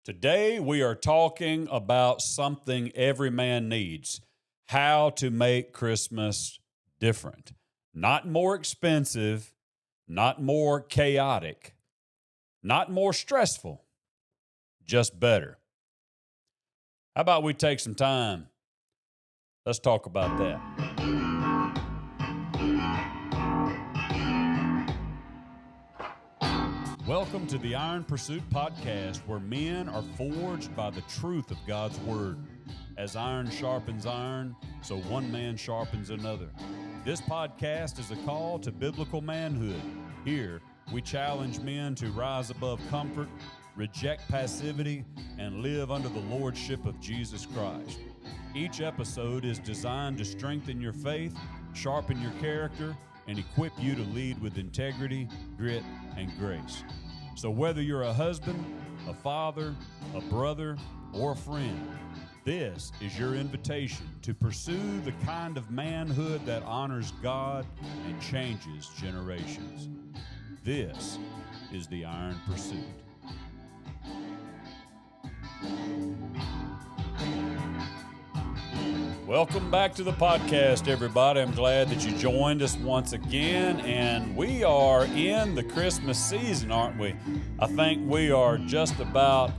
Today, we are talking about something every man needs: how to make Christmas different. Not more expensive, not more chaotic, not more stressful, just better. How about we take some time? Let's talk about that. Welcome to the Iron Pursuit Podcast, where men are forged by the truth of God's Word. As iron sharpens iron, so one man sharpens another. This podcast is a call to biblical manhood. Here, we challenge men to rise above comfort, reject passivity, and live under the lordship of Jesus Christ. Each episode is designed to strengthen your faith, sharpen your character, and equip you to lead with integrity, grit, and grace. So whether you're a husband, a father, a brother, or a friend, this is your invitation to pursue the kind of manhood that honors God and changes generations. This is the Iron Pursuit. Welcome back to the podcast, everybody. I'm glad that you joined us once again, and we are in the Christmas season, aren't we? I think we are just about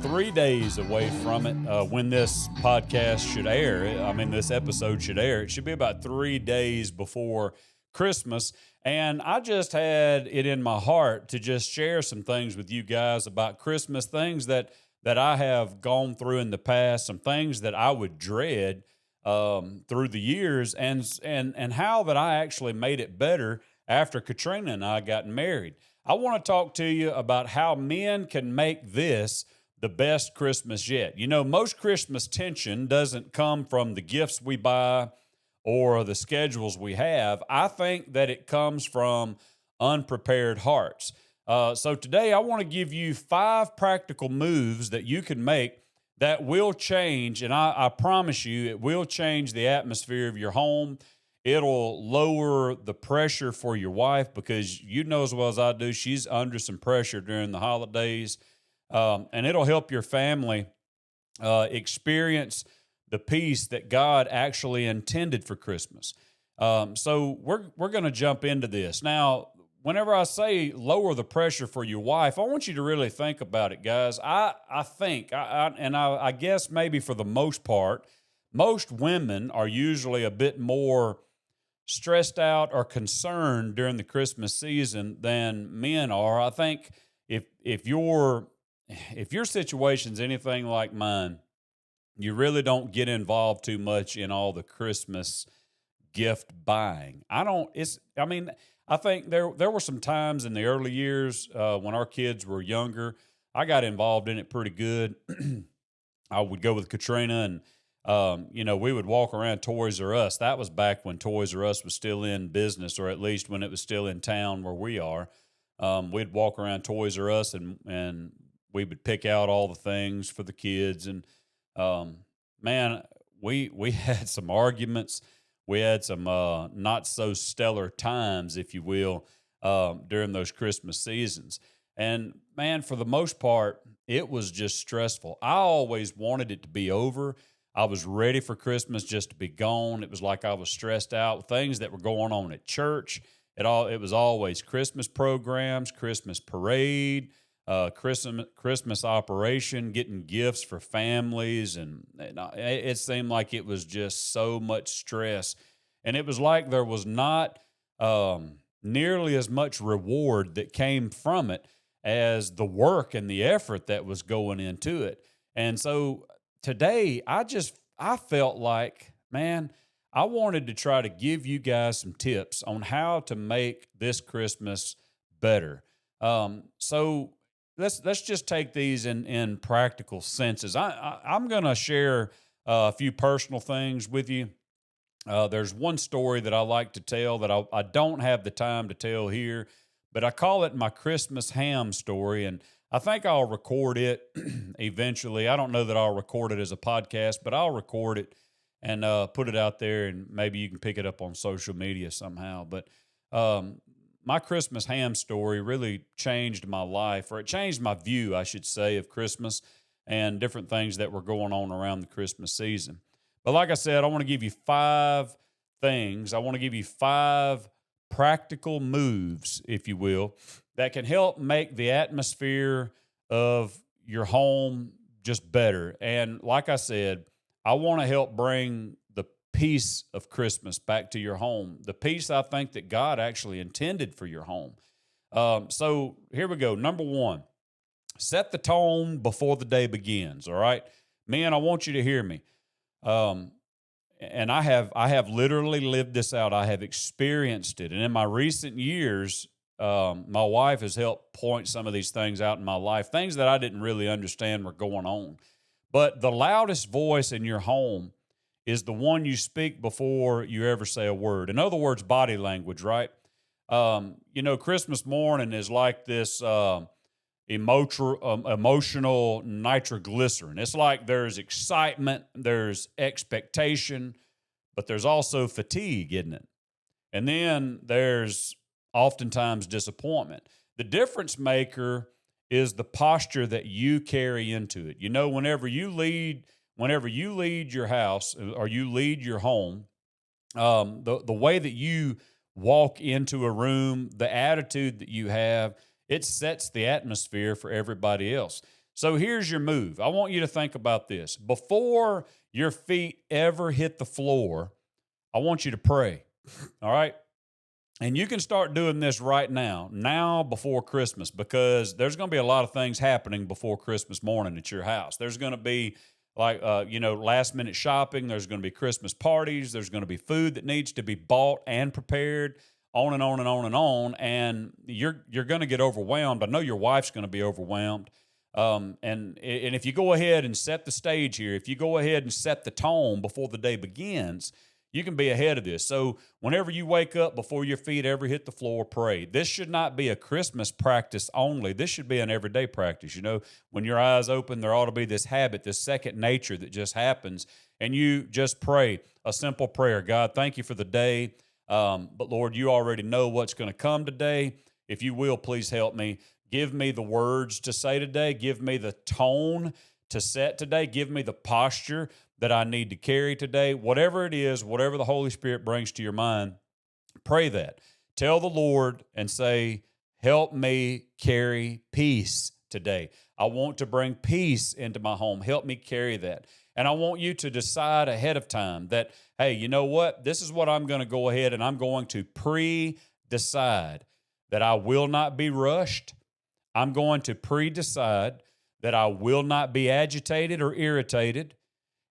3 days away from it when this podcast should air. This episode should air. It should be about 3 days before Christmas, and I just had it in my heart to just share some things with you guys about Christmas, things that I have gone through in the past, some things that I would dread through the years, and how that I actually made it better after Katrina and I got married. I want to talk to you about how men can make this the best Christmas yet. You know, most Christmas tension doesn't come from the gifts we buy or the schedules we have. I think that it comes from unprepared hearts. So today I want to give you 5 practical moves that you can make that will change, and I promise you, it will change the atmosphere of your home. It'll lower the pressure for your wife, because you know as well as I do, she's under some pressure during the holidays. And it'll help your family experience the peace that God actually intended for Christmas. So we're going to jump into this. Now, whenever I say lower the pressure for your wife, I want you to really think about it, guys. I guess maybe for the most part, most women are usually a bit more stressed out or concerned during the Christmas season than men are. I think if your situation's anything like mine, you really don't get involved too much in all the Christmas gift buying. I think there were some times in the early years when our kids were younger, I got involved in it pretty good. I would go with Katrina, and we would walk around Toys R Us. That was back when Toys R Us was still in business, or at least when it was still in town where we are. We'd walk around Toys R Us, and we would pick out all the things for the kids. And man, we had some arguments. We had some not so stellar times, if you will, during those Christmas seasons. And man, for the most part, it was just stressful. I always wanted it to be over. I was ready for Christmas just to be gone. It was like I was stressed out with things that were going on at church. It was always Christmas programs, Christmas parade, Christmas operation, getting gifts for families, and it seemed like it was just so much stress, and it was like there was not nearly as much reward that came from it as the work and the effort that was going into it. And so today, I felt like, man, I wanted to try to give you guys some tips on how to make this Christmas better. So let's just take these in practical senses. I'm going to share a few personal things with you. There's one story that I like to tell that I don't have the time to tell here, but I call it my Christmas ham story, and I think I'll record it eventually. I don't know that I'll record it as a podcast, but I'll record it and put it out there, and maybe you can pick it up on social media somehow. But my Christmas ham story really changed my life, or it changed my view, I should say, of Christmas and different things that were going on around the Christmas season. But like I said, I want to give you 5 things. I want to give you 5 practical moves, if you will, that can help make the atmosphere of your home just better. And like I said, I want to help bring the peace of Christmas back to your home, the peace I think that God actually intended for your home. So here we go. Number 1, set the tone before the day begins. All right, man, I want you to hear me. And I have literally lived this out. I have experienced it. And in my recent years, my wife has helped point some of these things out in my life, things that I didn't really understand were going on. But the loudest voice in your home is the one you speak before you ever say a word. In other words, body language, right? Christmas morning is like this emotional nitroglycerin. It's like there's excitement, there's expectation, but there's also fatigue, isn't it? And then there's oftentimes disappointment. The difference maker is the posture that you carry into it. Whenever you lead your house or you lead your home, the way that you walk into a room, the attitude that you have, it sets the atmosphere for everybody else. So here's your move. I want you to think about this. Before your feet ever hit the floor, I want you to pray. All right? And you can start doing this right now before Christmas, because there's going to be a lot of things happening before Christmas morning at your house. There's going to be last minute shopping. There's going to be Christmas parties. There's going to be food that needs to be bought and prepared, on and on and on and on. And you're going to get overwhelmed. I know your wife's going to be overwhelmed. And if you go ahead and set the stage here, if you go ahead and set the tone before the day begins, you can be ahead of this. So whenever you wake up, before your feet ever hit the floor, pray. This should not be a Christmas practice only. This should be an everyday practice. When your eyes open, there ought to be this habit, this second nature that just happens. And you just pray a simple prayer. God, thank you for the day. But Lord, you already know what's going to come today. If you will, please help me. Give me the words to say today. Give me the tone to set today. Give me the posture that I need to carry today. Whatever it is, whatever the Holy Spirit brings to your mind, pray that. Tell the Lord and say, help me carry peace today. I want to bring peace into my home. Help me carry that. And I want you to decide ahead of time that, hey, you know what? This is what I'm going to go ahead and I'm going to pre-decide that I will not be rushed. I'm going to pre-decide that I will not be agitated or irritated.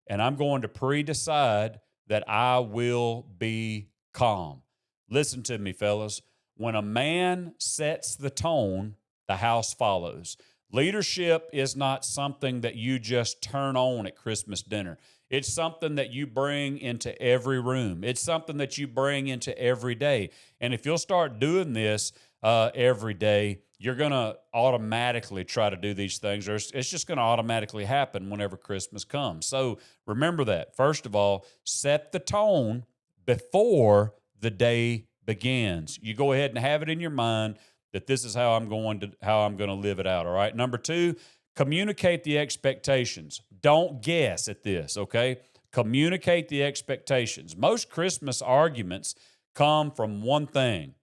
And I'm going to pre-decide that I will be calm. Listen to me, fellas. When a man sets the tone, the house follows. Leadership is not something that you just turn on at Christmas dinner. It's something that you bring into every room. It's something that you bring into every day. And if you'll start doing this every day, you're going to automatically try to do these things, or it's just going to automatically happen whenever Christmas comes. So remember that. First of all, set the tone before the day begins. You go ahead and have it in your mind that this is how I'm going to live it out. All right. Number 2, communicate the expectations. Don't guess at this. Okay. Communicate the expectations. Most Christmas arguments come from one thing: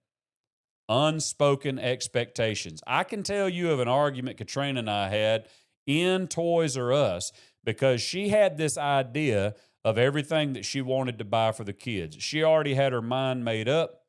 unspoken expectations. I can tell you of an argument Katrina and I had in Toys R Us because she had this idea of everything that she wanted to buy for the kids. She already had her mind made up.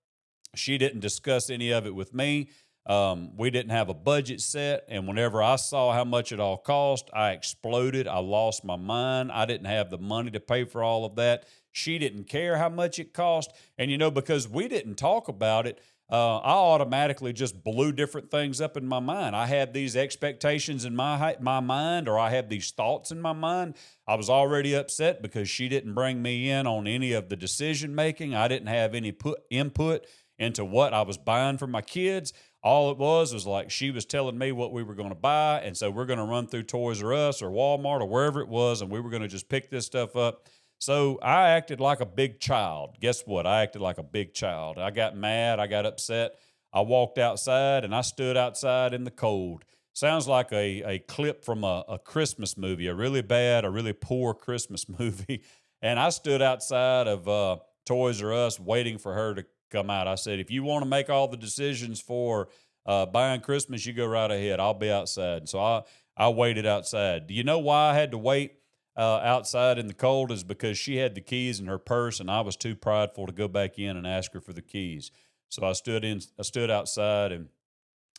She didn't discuss any of it with me. We didn't have a budget set, and whenever I saw how much it all cost, I exploded. I lost my mind. I didn't have the money to pay for all of that. She didn't care how much it cost, and because we didn't talk about it, I automatically just blew different things up in my mind. I had these expectations in my mind, or I had these thoughts in my mind. I was already upset because she didn't bring me in on any of the decision making. I didn't have any input into what I was buying for my kids. All it was like she was telling me what we were going to buy, and so we're going to run through Toys R Us or Walmart or wherever it was, and we were going to just pick this stuff up. So I acted like a big child. Guess what? I acted like a big child. I got mad. I got upset. I walked outside and I stood outside in the cold. Sounds like a clip from a Christmas movie, a really bad, a really poor Christmas movie. And I stood outside of Toys R Us waiting for her to come out. I said, if you want to make all the decisions for buying Christmas, you go right ahead. I'll be outside. And so I waited outside. Do you know why I had to wait outside in the cold? Is because she had the keys in her purse, and I was too prideful to go back in and ask her for the keys. So I stood outside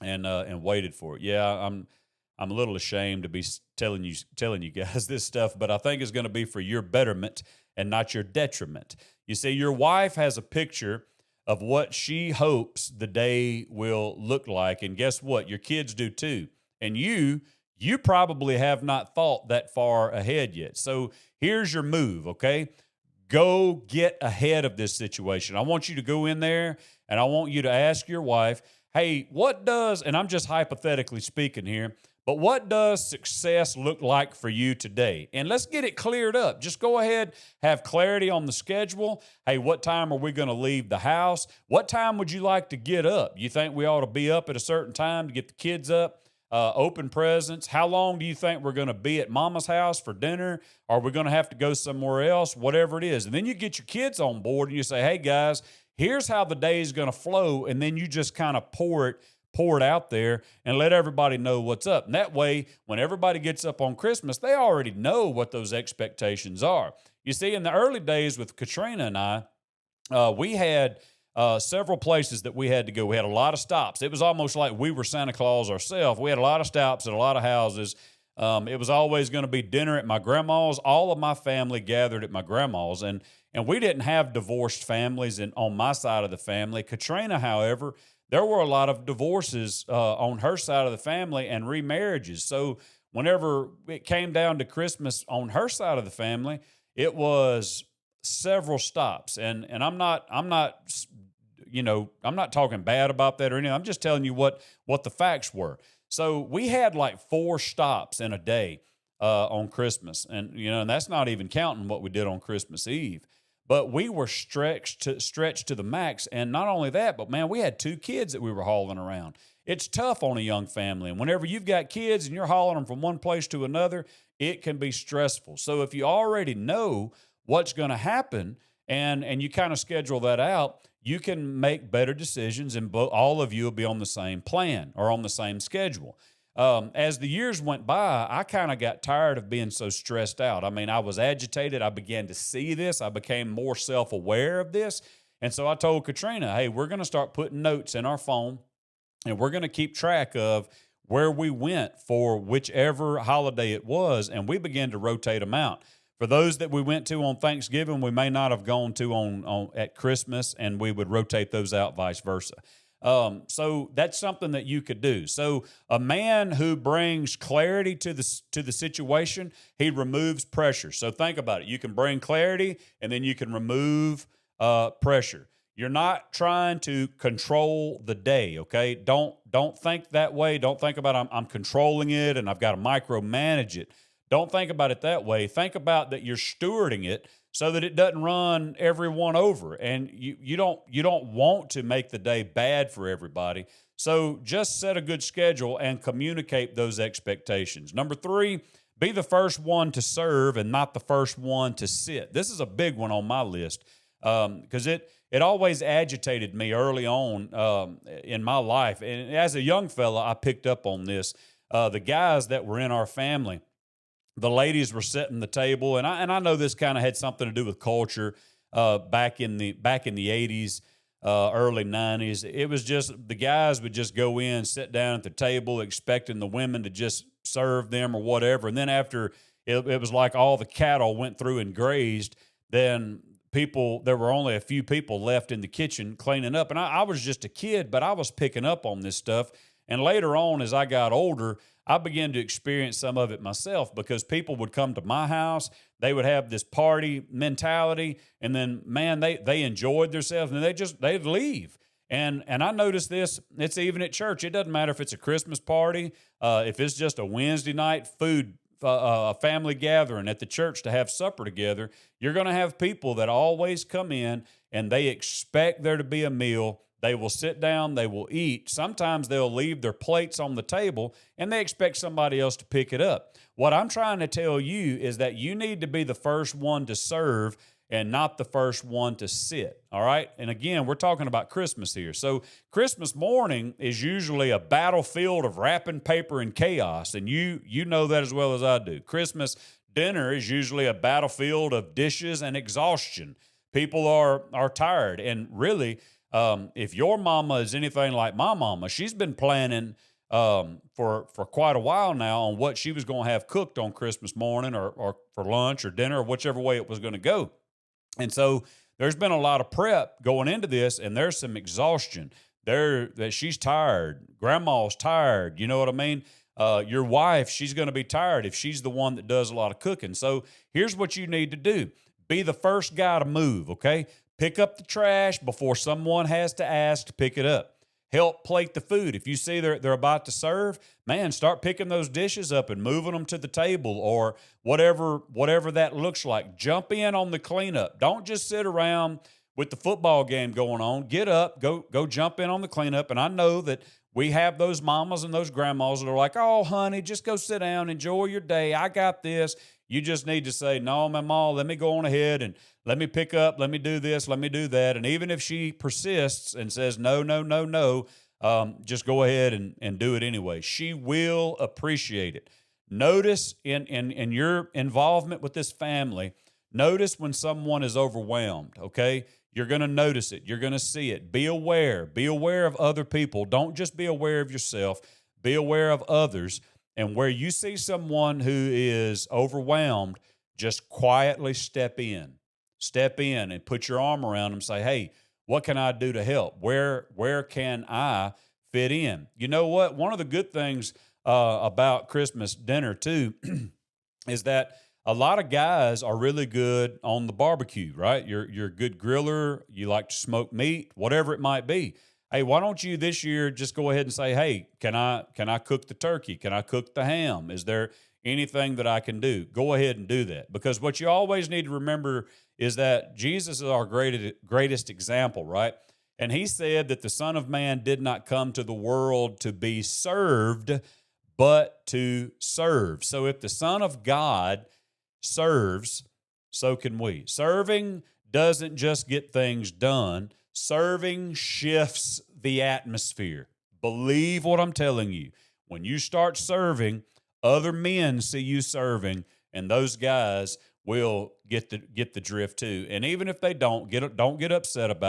and waited for it. Yeah, I'm a little ashamed to be telling you guys this stuff, but I think it's going to be for your betterment and not your detriment. You see, your wife has a picture of what she hopes the day will look like, and guess what? Your kids do too. And you probably have not thought that far ahead yet. So here's your move, okay? Go get ahead of this situation. I want you to go in there and I want you to ask your wife, hey, what does, and I'm just hypothetically speaking here, but what does success look like for you today? And let's get it cleared up. Just go ahead, have clarity on the schedule. Hey, what time are we going to leave the house? What time would you like to get up? You think we ought to be up at a certain time to get the kids up? Open presents. How long do you think we're going to be at mama's house for dinner? Are we going to have to go somewhere else? Whatever it is. And then you get your kids on board and you say, hey guys, here's how the day is going to flow. And then you just kind of pour it out there and let everybody know what's up. And that way, when everybody gets up on Christmas, they already know what those expectations are. You see, in the early days with Katrina and I, we had several places that we had to go. We had a lot of stops. It was almost like we were Santa Claus ourselves. We had a lot of stops at a lot of houses. It was always going to be dinner at my grandma's. All of my family gathered at my grandma's, and we didn't have divorced families on my side of the family. Katrina, however, there were a lot of divorces on her side of the family and remarriages. So whenever it came down to Christmas on her side of the family, it was several stops. And I'm not talking bad about that or anything. I'm just telling you what the facts were. So we had like 4 stops in a day on Christmas, and that's not even counting what we did on Christmas Eve. But we were stretched to the max, and not only that, but man, we had 2 kids that we were hauling around. It's tough on a young family, and whenever you've got kids and you're hauling them from one place to another, it can be stressful. So if you already know what's going to happen and you kind of schedule that out, you can make better decisions, and all of you will be on the same plan or on the same schedule. As the years went by, I kind of got tired of being so stressed out. I mean, I was agitated. I began to see this. I became more self-aware of this. And so I told Katrina, hey, we're going to start putting notes in our phone, and we're going to keep track of where we went for whichever holiday it was, and we began to rotate them out. For those that we went to on Thanksgiving, we may not have gone to on at Christmas, and we would rotate those out, vice versa. So that's something that you could do. So a man who brings clarity to the situation, he removes pressure. So think about it. You can bring clarity, and then you can remove pressure. You're not trying to control the day, okay? Don't think that way. Don't think about I'm controlling it and I've got to micromanage it. Don't think about it that way. Think about that you're stewarding it so that it doesn't run everyone over. And you don't want to make the day bad for everybody. So just set a good schedule and communicate those expectations. Number 3, be the first one to serve and not the first one to sit. This is a big one on my list because it always agitated me early on in my life. And as a young fella, I picked up on this. The guys that were in our family, the ladies were setting the table, and I know this kind of had something to do with culture back in the 80s, early 90s. It was just the guys would just go in, sit down at the table, expecting the women to just serve them or whatever. And then after it was like all the cattle went through and grazed, then there were only a few people left in the kitchen cleaning up. And I was just a kid, but I was picking up on this stuff. And later on, as I got older, I began to experience some of it myself because people would come to my house. They would have this party mentality, and then, man, they enjoyed themselves, and they'd leave. And I noticed this. It's even at church. It doesn't matter if it's a Christmas party, if it's just a Wednesday night a family gathering at the church to have supper together. You're going to have people that always come in, and they expect there to be a meal. They will sit down, they will eat. Sometimes they'll leave their plates on the table and they expect somebody else to pick it up. What I'm trying to tell you is that you need to be the first one to serve and not the first one to sit. All right. And again, we're talking about Christmas here. So Christmas morning is usually a battlefield of wrapping paper and chaos. And you know that as well as I do. Christmas dinner is usually a battlefield of dishes and exhaustion. People are tired. And really, if your mama is anything like my mama, she's been planning for quite a while now on what she was going to have cooked on Christmas morning or for lunch or dinner or whichever way it was going to go. And so there's been a lot of prep going into this, and there's some exhaustion. That she's tired. Grandma's tired. You know what I mean? Your wife, she's going to be tired if she's the one that does a lot of cooking. So here's what you need to do. Be the first guy to move, okay? Pick up the trash before someone has to ask to pick it up. Help plate the food. If you see they're about to serve, man, start picking those dishes up and moving them to the table or whatever that looks like. Jump in on the cleanup. Don't just sit around with the football game going on. Get up, go jump in on the cleanup. And I know that we have those mamas and those grandmas that are like, oh, honey, just go sit down, enjoy your day. I got this. You just need to say, no, Mama, let me go on ahead and let me pick up, let me do this, let me do that. And even if she persists and says, no, no, no, no, just go ahead and do it anyway. She will appreciate it. Notice in your involvement with this family, notice when someone is overwhelmed, okay? You're going to notice it. You're going to see it. Be aware. Be aware of other people. Don't just be aware of yourself. Be aware of others. And where you see someone who is overwhelmed, just quietly step in. Step in and put your arm around them and say, hey, what can I do to help? Where can I fit in? You know what? One of the good things about Christmas dinner, too, is that a lot of guys are really good on the barbecue, right? You're a good griller. You like to smoke meat, whatever it might be. Hey, why don't you this year just go ahead and say, hey, can I cook the turkey? Can I cook the ham? Is there anything that I can do? Go ahead and do that. Because what you always need to remember is that Jesus is our greatest example, right? And he said that the Son of Man did not come to the world to be served, but to serve. So if the Son of God serves, so can we. Serving doesn't just get things done. Serving shifts the atmosphere. Believe what I'm telling you. When you start serving, other men see you serving, and those guys will get the drift too. And even if they don't get upset at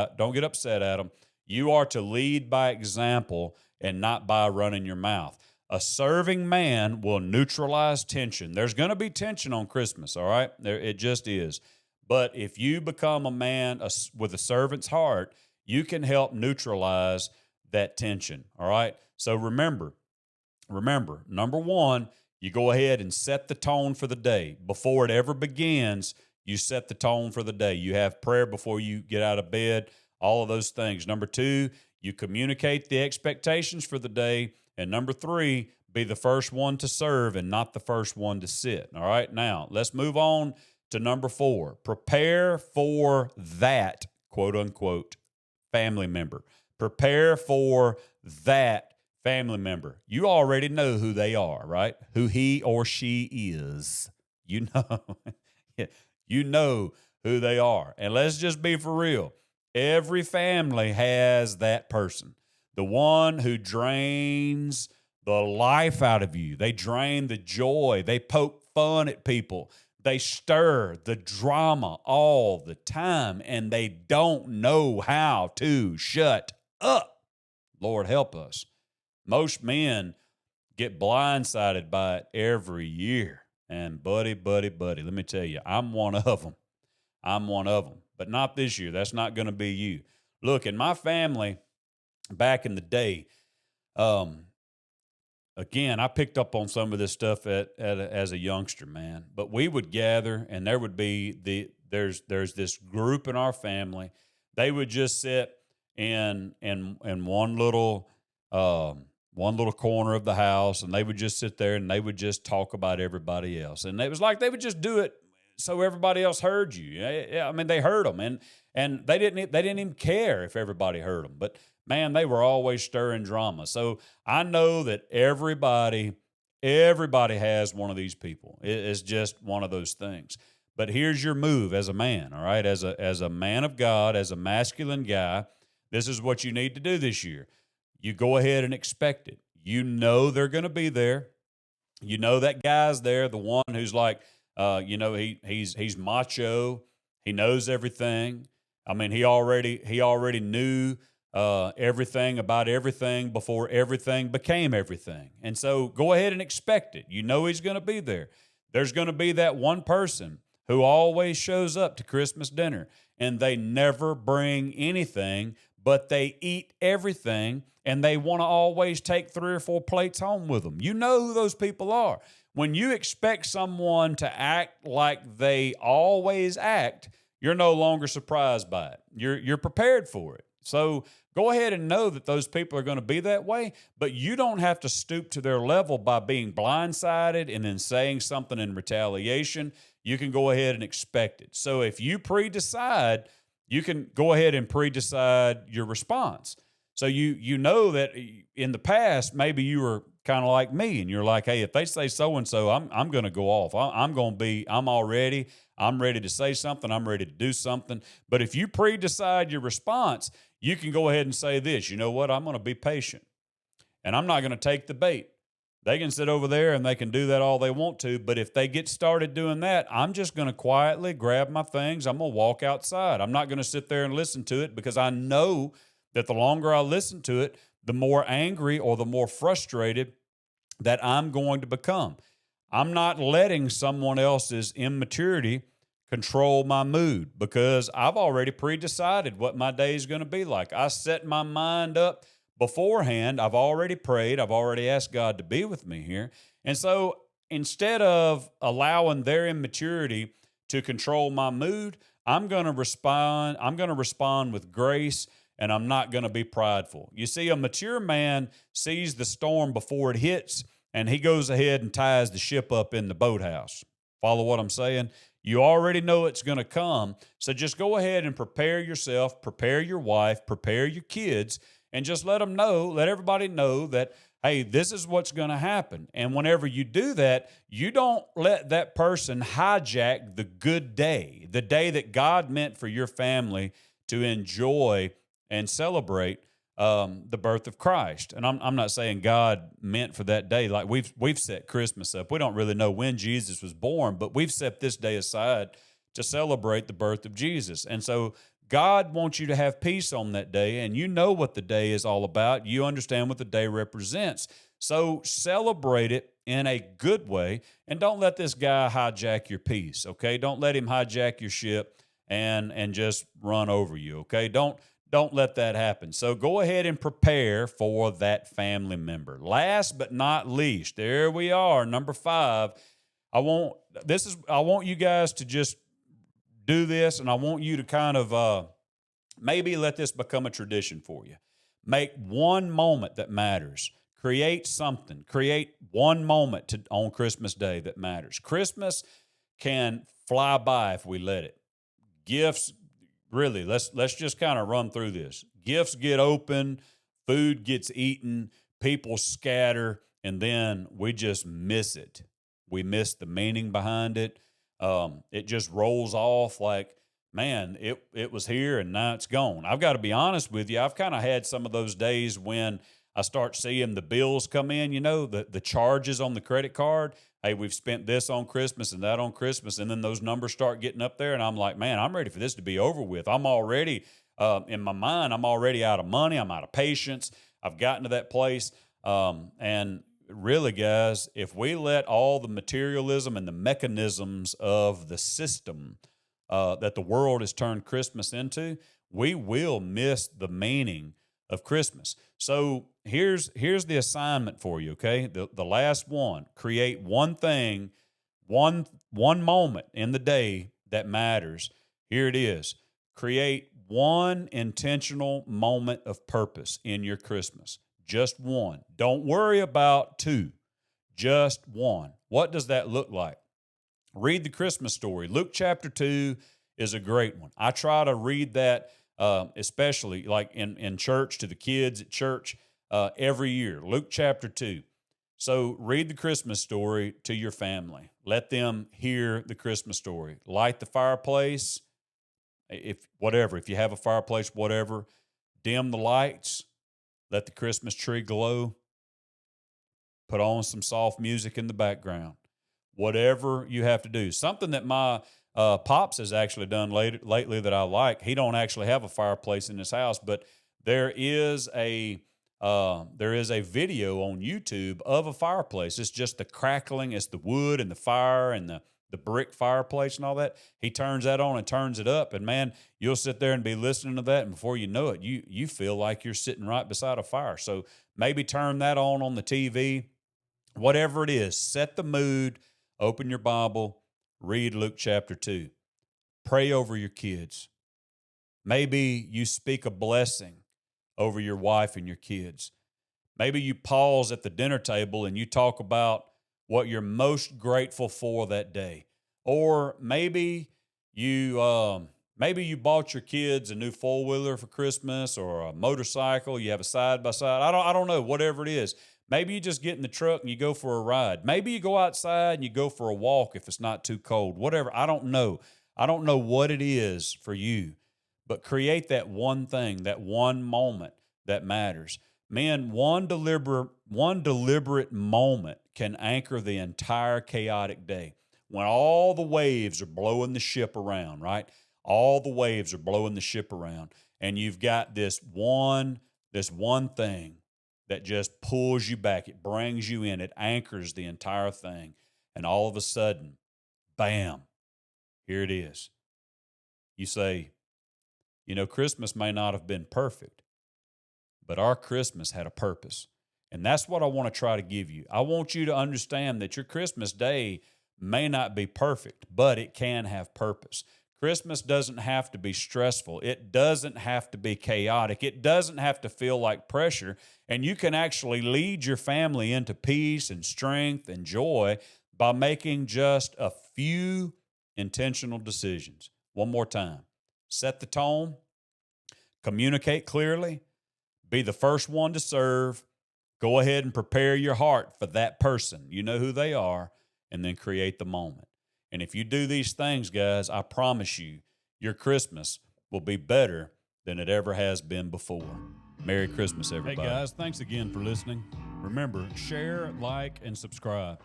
them. You are to lead by example and not by running your mouth. A serving man will neutralize tension. There's going to be tension on Christmas, all right? It just is. But if you become a man with a servant's heart, you can help neutralize that tension, all right? So remember, number one, you go ahead and set the tone for the day. Before it ever begins, you set the tone for the day. You have prayer before you get out of bed, all of those things. Number two, you communicate the expectations for the day. And number three, be the first one to serve and not the first one to sit, all right? Now, let's move on to number four. Prepare for that, quote unquote, family member. Prepare for that family member. You already know who they are, right? Who he or she is. You know, you know who they are. And let's just be for real. Every family has that person. The one who drains the life out of you. They drain the joy. They poke fun at people. They stir the drama all the time, and they don't know how to shut up. Lord help us. Most men get blindsided by it every year. And buddy, let me tell you, I'm one of them. But not this year. That's not going to be you. Look, in my family, back in the day, again, I picked up on some of this stuff as a youngster, man. But we would gather, and there would be there's this group in our family. They would just sit in one little corner of the house, and they would just sit there and they would just talk about everybody else. And it was like they would just do it so everybody else heard you. Yeah, I mean, they heard them, and they didn't even care if everybody heard them. man, they were always stirring drama. So I know that everybody has one of these people. It's just one of those things. But here's your move as a man, all right? As a man of God, as a masculine guy, this is what you need to do this year. You go ahead and expect it. You know they're going to be there. You know that guy's there, the one who's like, he's macho. He knows everything. I mean, he already knew everything about everything before everything became everything. And so go ahead and expect it. You know he's going to be there. There's going to be that one person who always shows up to Christmas dinner, and they never bring anything, but they eat everything, and they want to always take 3 or 4 plates home with them. You know who those people are. When you expect someone to act like they always act, you're no longer surprised by it. You're prepared for it. So go ahead and know that those people are going to be that way, but you don't have to stoop to their level by being blindsided and then saying something in retaliation. You can go ahead and expect it. So if you pre-decide, you can go ahead and pre-decide your response. So you know that in the past, maybe you were kind of like me, and you're like, hey, if they say so-and-so, I'm going to go off. I'm ready to say something. I'm ready to do something. But if you pre-decide your response, you can go ahead and say this, you know what, I'm going to be patient, and I'm not going to take the bait. They can sit over there and they can do that all they want to, but if they get started doing that, I'm just going to quietly grab my things. I'm going to walk outside. I'm not going to sit there and listen to it, because I know that the longer I listen to it, the more angry or the more frustrated that I'm going to become. I'm not letting someone else's immaturity control my mood, because I've already pre-decided what my day is going to be like. I set my mind up beforehand. I've already prayed. I've already asked God to be with me here. And so instead of allowing their immaturity to control my mood, I'm going to respond. I'm going to respond with grace, and I'm not going to be prideful. You see, a mature man sees the storm before it hits, and he goes ahead and ties the ship up in the boathouse. Follow what I'm saying? You already know it's going to come, so just go ahead and prepare yourself, prepare your wife, prepare your kids, and just let everybody know that, hey, this is what's going to happen. And whenever you do that, you don't let that person hijack the good day, the day that God meant for your family to enjoy and celebrate the birth of Christ. And I'm not saying God meant for that day. Like we've set Christmas up. We don't really know when Jesus was born, but we've set this day aside to celebrate the birth of Jesus. And so God wants you to have peace on that day, and you know what the day is all about. You understand what the day represents. So celebrate it in a good way, and don't let this guy hijack your peace, okay? Don't let him hijack your ship and just run over you, okay? Don't let that happen. So go ahead and prepare for that family member. Last but not least, there we are, number 5. I want you guys to just do this, and I want you to kind of maybe let this become a tradition for you. Make one moment that matters. Create something. Create one moment on Christmas Day that matters. Christmas can fly by if we let it. Gifts, really, let's just kind of run through this. Gifts get open, food gets eaten, people scatter, and then we just miss it. We miss the meaning behind it. It just rolls off like, man, it was here and now it's gone. I've got to be honest with you. I've kind of had some of those days when I start seeing the bills come in, the charges on the credit card. Hey, we've spent this on Christmas and that on Christmas. And then those numbers start getting up there. And I'm like, man, I'm ready for this to be over with. I'm already, in my mind, I'm already out of money. I'm out of patience. I've gotten to that place. And really, guys, if we let all the materialism and the mechanisms of the system that the world has turned Christmas into, we will miss the meaning of Christmas. So here's the assignment for you, okay? The last one. Create one thing, one moment in the day that matters. Here it is. Create one intentional moment of purpose in your Christmas. Just one. Don't worry about 2. Just one. What does that look like? Read the Christmas story. Luke chapter 2 is a great one. I try to read that especially like in church, to the kids at church, every year. Luke chapter 2. So read the Christmas story to your family. Let them hear the Christmas story. Light the fireplace, if you have a fireplace, whatever. Dim the lights. Let the Christmas tree glow. Put on some soft music in the background. Whatever you have to do. Something that my pops has actually done lately that I like. He don't actually have a fireplace in his house, but there is a video on YouTube of a fireplace. It's just the crackling, it's the wood and the fire and the brick fireplace and all that. He turns that on and turns it up, and man, you'll sit there and be listening to that, and before you know it, you feel like you're sitting right beside a fire. So maybe turn that on the TV. Whatever it is, set the mood, open your Bible, read Luke chapter 2. Pray over your kids. Maybe you speak a blessing over your wife and your kids. Maybe you pause at the dinner table and you talk about what you're most grateful for that day. Or maybe you bought your kids a new four-wheeler for Christmas, or a motorcycle. You have a side-by-side. I don't know, whatever it is. Maybe you just get in the truck and you go for a ride. Maybe you go outside and you go for a walk if it's not too cold. Whatever. I don't know. I don't know what it is for you, but create that one thing, that one moment that matters. Man, one deliberate moment can anchor the entire chaotic day. When all the waves are blowing the ship around, right? All the waves are blowing the ship around, and you've got this one thing that just pulls you back. It brings you in. It anchors the entire thing. And all of a sudden, bam, here it is. You say, Christmas may not have been perfect, but our Christmas had a purpose. And that's what I want to try to give you. I want you to understand that your Christmas day may not be perfect, but it can have purpose. Christmas doesn't have to be stressful. It doesn't have to be chaotic. It doesn't have to feel like pressure. And you can actually lead your family into peace and strength and joy by making just a few intentional decisions. One more time. Set the tone. Communicate clearly. Be the first one to serve. Go ahead and prepare your heart for that person. You know who they are, and then create the moment. And if you do these things, guys, I promise you, your Christmas will be better than it ever has been before. Merry Christmas, everybody. Hey, guys, thanks again for listening. Remember, share, like, and subscribe.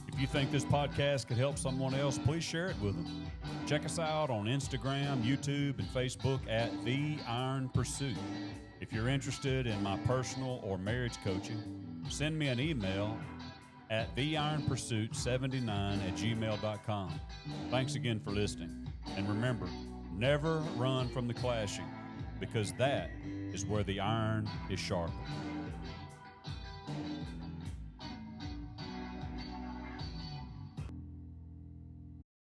If you think this podcast could help someone else, please share it with them. Check us out on Instagram, YouTube, and Facebook at The Iron Pursuit. If you're interested in my personal or marriage coaching, send me an email at theironpursuit79@gmail.com. Thanks again for listening. And remember, never run from the clashing, because that is where the iron is sharpened.